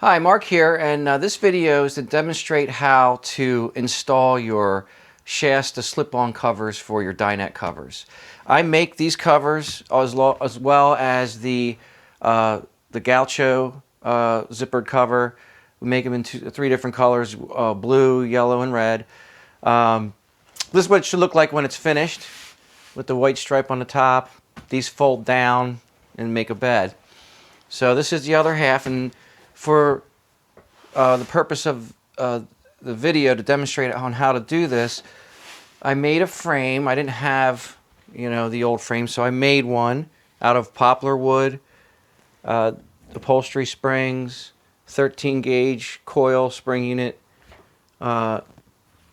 Hi, Mark here, and this video is to demonstrate how to install your Shasta slip-on covers for your dinette covers. I make these covers as well as the Gaucho zippered cover. We make them in three different colors, blue, yellow, and red. This is what it should look like when it's finished, with the white stripe on the top. These fold down and make a bed. So this is the other half, and for the purpose of the video to demonstrate on how to do this, I made a frame. I didn't have, the old frame, so I made one out of poplar wood, upholstery springs, 13 gauge coil spring unit,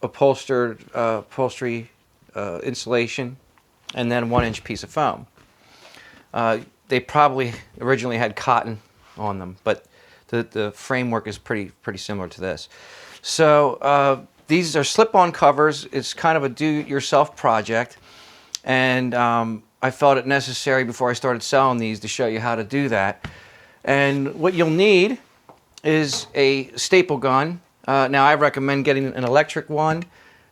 upholstery insulation, and then 1-inch piece of foam. They probably originally had cotton on them, but the framework is pretty similar to this. So these are slip-on covers. It's kind of a do-it-yourself project, and I felt it necessary before I started selling these to show you how to do that. And what you'll need is a staple gun. Now I recommend getting an electric one.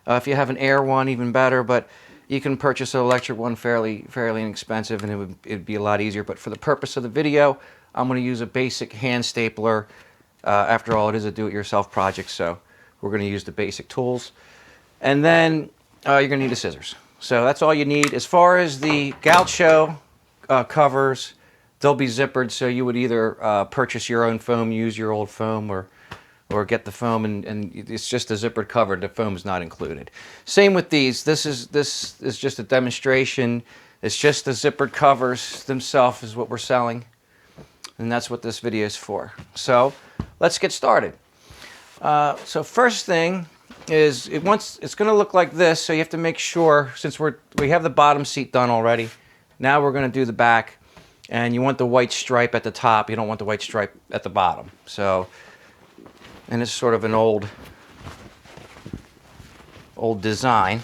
If you have an air one, even better, but you can purchase an electric one fairly inexpensive, and it'd be a lot easier. But for the purpose of the video, I'm going to use a basic hand stapler. After all, it is a do-it-yourself project, so we're going to use the basic tools. And then you're going to need the scissors. So that's all you need. As far as the Gaucho covers, they'll be zippered, so you would either purchase your own foam, use your old foam, or get the foam, and it's just a zippered cover. The foam is not included. Same with these. This is just a demonstration. It's just the zippered covers themselves is what we're selling, and that's what this video is for. So let's get started. So first thing is, it's going to look like this, so you have to make sure, since we have the bottom seat done already, now we're going to do the back, and you want the white stripe at the top. You don't want the white stripe at the bottom. So, and it's sort of an old design,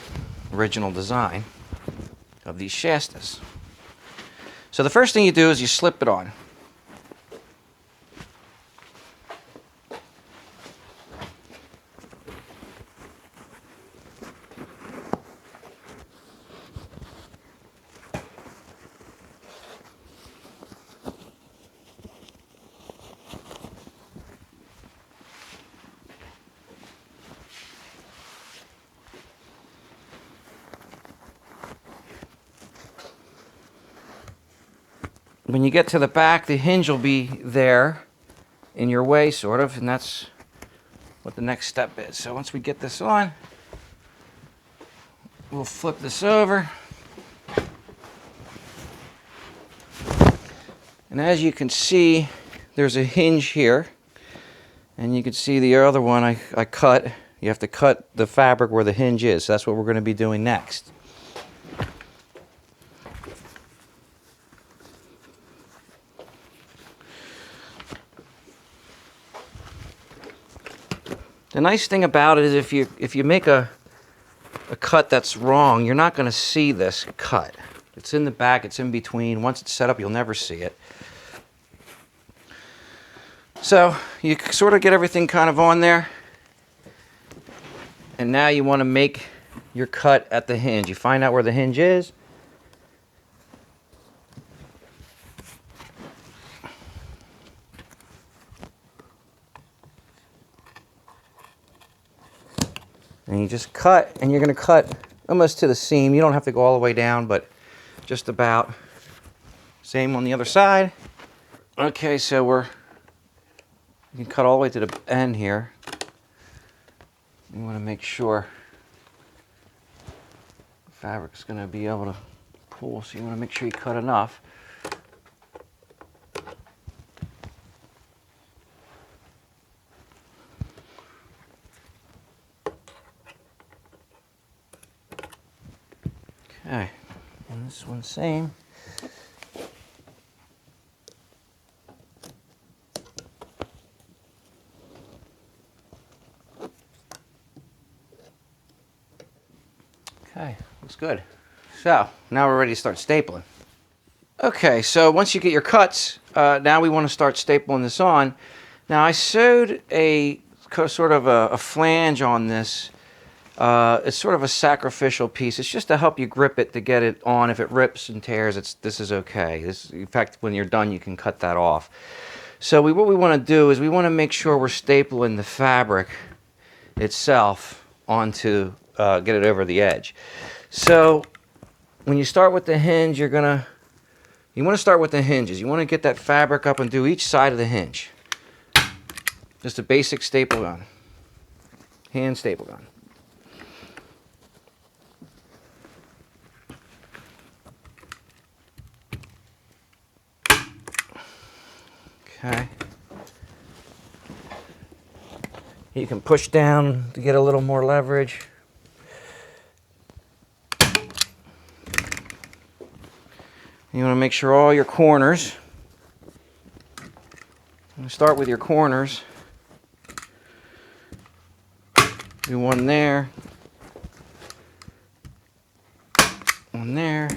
original design of these Shastas. So the first thing you do is you slip it on. When you get to the back, the hinge will be there in your way, sort of, and that's what the next step is. So once we get this on, we'll flip this over. And as you can see, there's a hinge here, and you can see the other one I cut. You have to cut the fabric where the hinge is. So that's what we're going to be doing next. The nice thing about it is if you make a cut that's wrong, you're not going to see this cut. It's in the back, it's in between. Once it's set up, you'll never see it. So you sort of get everything kind of on there. And now you want to make your cut at the hinge. You find out where the hinge is. And you just cut, and you're going to cut almost to the seam. You don't have to go all the way down, but just about. Same on the other side. Okay, so you can cut all the way to the end here. You want to make sure the fabric's going to be able to pull, so you want to make sure you cut enough. Okay, and this one's same. Okay, looks good. So now we're ready to start stapling. Okay, so once you get your cuts, now we want to start stapling this on. Now I sewed a sort of a flange on this. It's sort of a sacrificial piece. It's just to help you grip it to get it on. If it rips and tears, this is okay. In fact, when you're done, you can cut that off. So what we want to do is we want to make sure we're stapling the fabric itself onto, get it over the edge. So when you start with the hinge, you want to start with the hinges. You want to get that fabric up and do each side of the hinge. Just a basic staple gun, hand staple gun. Okay. You can push down to get a little more leverage. You want to make sure all your corners, start with your corners. Do one there, one there.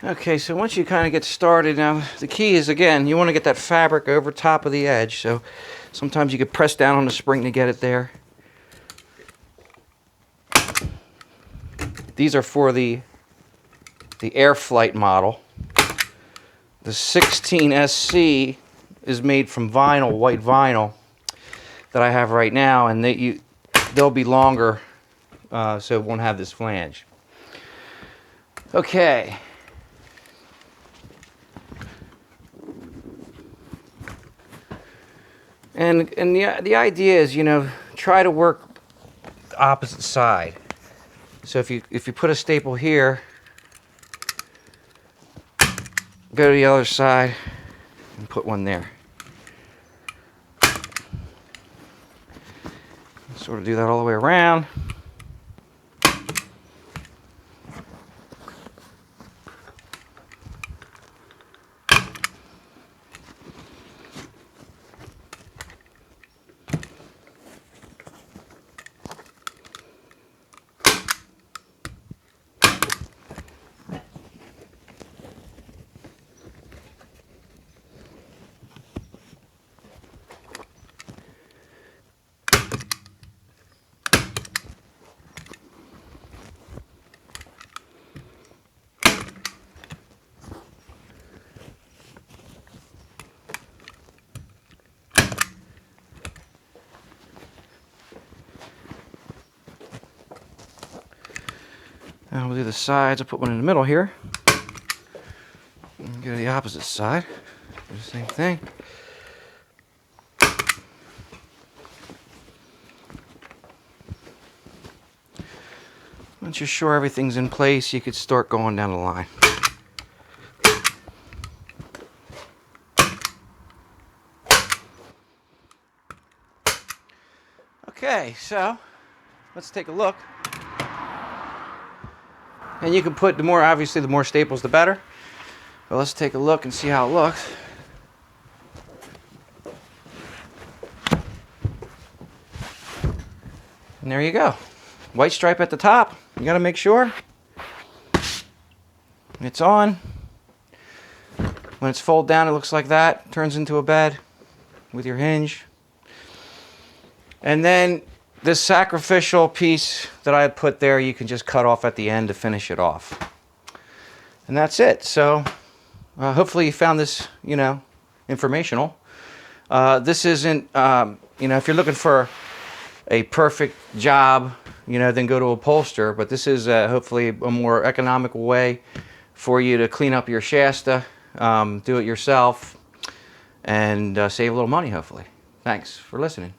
Okay, so once you kind of get started, now the key is, again, you want to get that fabric over top of the edge. So sometimes you could press down on the spring to get it there. These are for the Airflyte model. The 16SC is made from vinyl, white vinyl, that I have right now, and they'll be longer, so it won't have this flange. Okay. And the idea is, try to work the opposite side. So if you put a staple here, go to the other side and put one there. Sort of do that all the way around. Now we'll do the sides. I'll put one in the middle here. And go to the opposite side. Do the same thing. Once you're sure everything's in place, you could start going down the line. Okay, so let's take a look. And you can put obviously the more staples the better. But let's take a look and see how it looks. And there you go. White stripe at the top. You gotta make sure it's on. When it's folded down, it looks like that. Turns into a bed with your hinge. And then this sacrificial piece that I put there, you can just cut off at the end to finish it off. And that's it. So hopefully you found this, informational. This isn't, if you're looking for a perfect job, then go to a upholsterer. But this is hopefully a more economical way for you to clean up your Shasta, do it yourself, and save a little money, hopefully. Thanks for listening.